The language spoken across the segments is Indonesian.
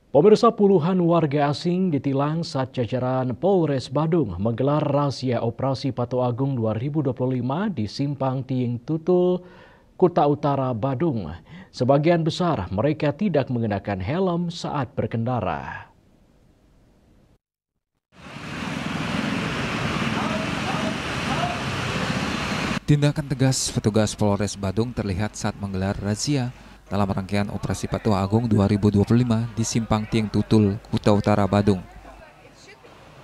Pemirsa, puluhan warga asing ditilang saat jajaran Polres Badung menggelar razia Operasi Patu Agung 2025 di Simpang Tiing Tutul, Kuta Utara, Badung. Sebagian besar mereka tidak mengenakan helm saat berkendara. Tindakan tegas petugas Polres Badung terlihat saat menggelar razia dalam rangkaian Operasi Patu Agung 2025 di Simpang Tiing Tutul, Kuta Utara, Badung.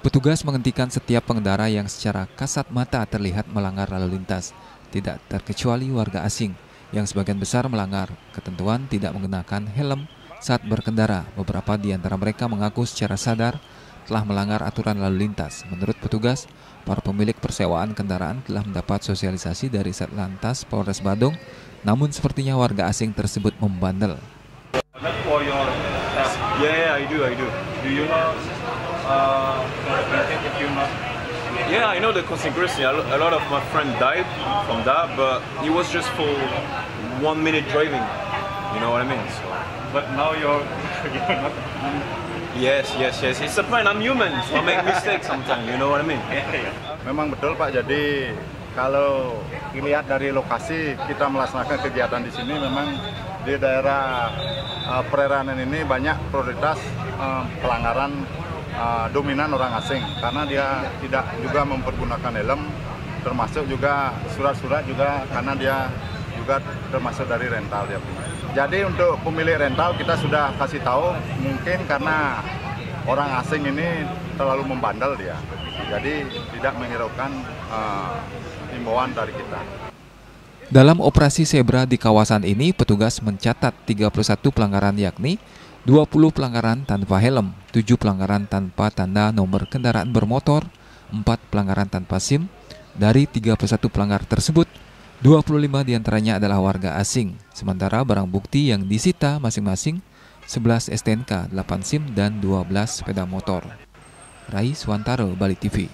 Petugas menghentikan setiap pengendara yang secara kasat mata terlihat melanggar lalu lintas, tidak terkecuali warga asing yang sebagian besar melanggar ketentuan tidak mengenakan helm saat berkendara. Beberapa di antara mereka mengaku secara sadar telah melanggar aturan lalu lintas. Menurut petugas, para pemilik persewaan kendaraan telah mendapat sosialisasi dari Satlantas Polres Badung, namun sepertinya warga asing tersebut membandel. Yeah, I do. Do you know? Yeah, I know the consequences. A lot of my friends died from that, but it was just for 1 minute driving. You know what I mean? So. But now you're not. Yes. It's a fine. I'm human. So I make mistakes sometimes. You know what I mean? Memang betul Pak. Jadi kalau dilihat dari lokasi kita melaksanakan kegiatan di sini, memang di daerah perairan ini banyak prioritas pelanggaran dominan orang asing karena dia tidak juga mempergunakan helm, termasuk juga surat-surat juga karena dia juga termasuk dari rental dia punya. Jadi untuk pemilik rental kita sudah kasih tahu, mungkin karena orang asing ini terlalu membandel dia, jadi tidak menghiraukan himbauan dari kita. Dalam operasi Zebra di kawasan ini, petugas mencatat 31 pelanggaran, yakni 20 pelanggaran tanpa helm, 7 pelanggaran tanpa tanda nomor kendaraan bermotor, 4 pelanggaran tanpa SIM. Dari 31 pelanggar tersebut, 25 diantaranya adalah warga asing. Sementara barang bukti yang disita masing-masing 11 STNK, 8 SIM, dan 12 sepeda motor. Rai Swantaro, Bali TV.